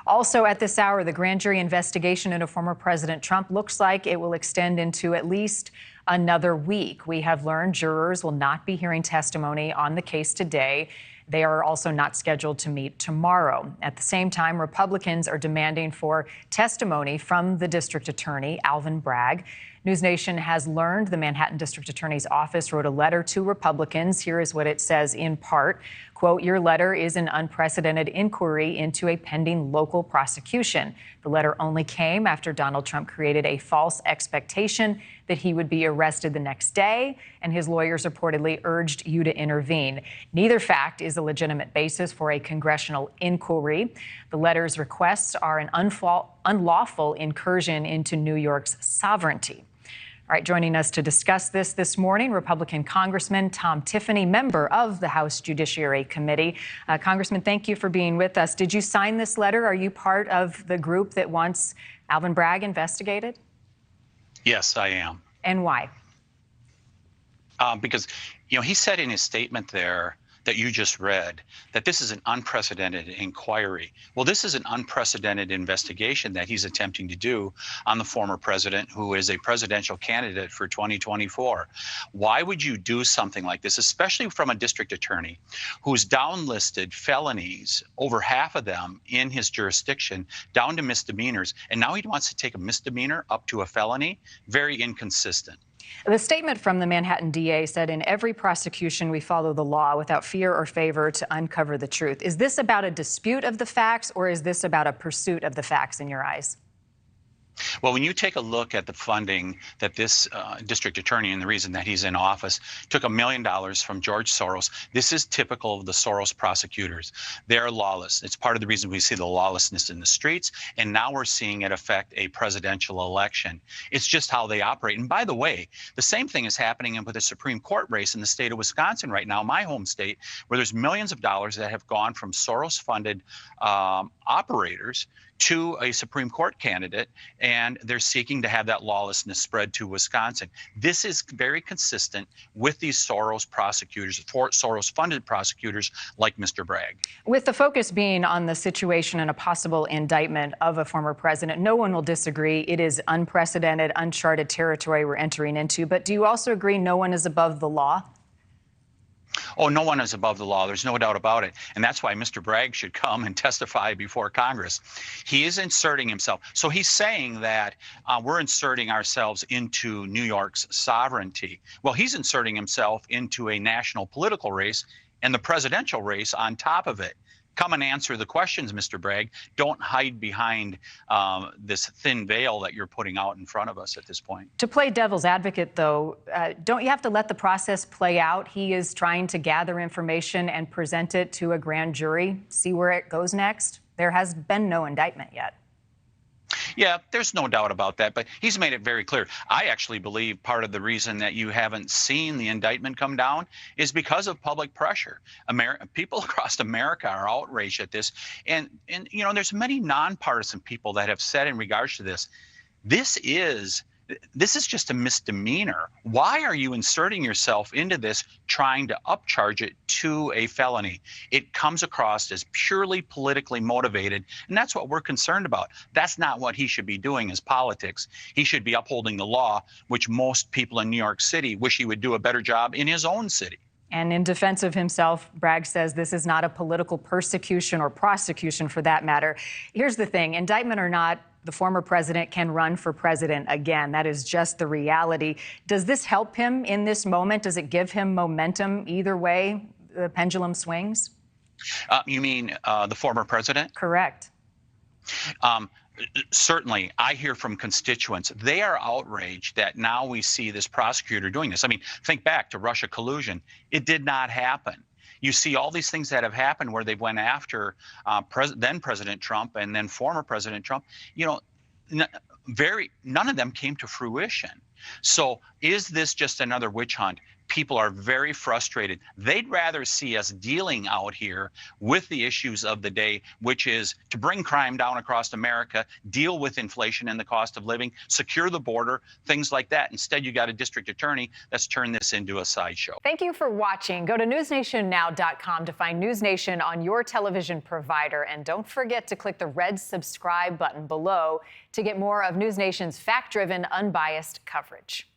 Also at this hour, the grand jury investigation into former President Trump looks like it will extend into at least another week. We have learned jurors will not be hearing testimony on the case today. They are also not scheduled to meet tomorrow. At the same time, Republicans are demanding for testimony from the district attorney, Alvin Bragg. NewsNation has learned the Manhattan District Attorney's Office wrote a letter to Republicans. Here is what it says in part. Quote, "Your letter is an unprecedented inquiry into a pending local prosecution. The letter only came after Donald Trump created a false expectation that he would be arrested the next day, and his lawyers reportedly urged you to intervene. Neither fact is a legitimate basis for a congressional inquiry. The letter's requests are an unlawful incursion into New York's sovereignty." All right, joining us to discuss this morning, Republican Congressman Tom Tiffany, member of the House Judiciary Committee. Congressman, thank you for being with us. Did you sign this letter? Are you part of the group that wants Alvin Bragg investigated? Yes, I am. And why? Because, he said in his statement there that you just read that this is an unprecedented inquiry. Well, this is an unprecedented investigation that he's attempting to do on the former president, who is a presidential candidate for 2024. Why would you do something like this, especially from a district attorney who's downlisted felonies, over half of them in his jurisdiction, down to misdemeanors, and now he wants to take a misdemeanor up to a felony? Very inconsistent. The statement from the Manhattan DA said, "In every prosecution, we follow the law without fear or favor to uncover the truth." Is this about a dispute of the facts, or is this about a pursuit of the facts in your eyes? Well, when you take a look at the funding that this district attorney, and the reason that he's in office, took $1 million from George Soros, this is typical of the Soros prosecutors. They're lawless. It's part of the reason we see the lawlessness in the streets, and now we're seeing it affect a presidential election. It's just how they operate. And by the way, the same thing is happening with the Supreme Court race in the state of Wisconsin right now, my home state, where there's millions of dollars that have gone from Soros-funded operators to a Supreme Court candidate, and they're seeking to have that lawlessness spread to Wisconsin. This is very consistent with these Soros prosecutors, Soros-funded prosecutors like Mr. Bragg. With the focus being on the situation and a possible indictment of a former president, no one will disagree. It is unprecedented, uncharted territory we're entering into. But do you also agree no one is above the law? Oh, no one is above the law. There's no doubt about it. And that's why Mr. Bragg should come and testify before Congress. He is inserting himself. So he's saying that we're inserting ourselves into New York's sovereignty. Well, he's inserting himself into a national political race and the presidential race on top of it. Come and answer the questions, Mr. Bragg. Don't hide behind this thin veil that you're putting out in front of us at this point. To play devil's advocate, though, don't you have to let the process play out? He is trying to gather information and present it to a grand jury, see where it goes next. There has been no indictment yet. Yeah, there's no doubt about that, but he's made it very clear. I actually believe part of the reason that you haven't seen the indictment come down is because of public pressure. People across America are outraged at this, and there's many nonpartisan people that have said in regards to this, this is just a misdemeanor. Why are you inserting yourself into this, trying to upcharge it to a felony? It comes across as purely politically motivated, and that's what we're concerned about. That's not what he should be doing as politics. He should be upholding the law, which most people in New York City wish he would do a better job in his own city. And in defense of himself, Bragg says this is not a political persecution or prosecution for that matter. Here's the thing, indictment or not, the former president can run for president again. That is just the reality. Does this help him in this moment? Does it give him momentum either way the pendulum swings? You mean the former president? Correct. Certainly, I hear from constituents. They are outraged that now we see this prosecutor doing this. I mean, think back to Russia collusion. It did not happen. You see all these things that have happened where they went after then President Trump and then former President Trump. None of them came to fruition. So is this just another witch hunt? People are very frustrated. They'd rather see us dealing out here with the issues of the day, which is to bring crime down across America, deal with inflation and the cost of living, secure the border, things like that. Instead, you got a district attorney that's turned this into a sideshow. Thank you for watching. Go to newsnationnow.com to find NewsNation on your television provider. And don't forget to click the red subscribe button below to get more of NewsNation's fact-driven, unbiased coverage.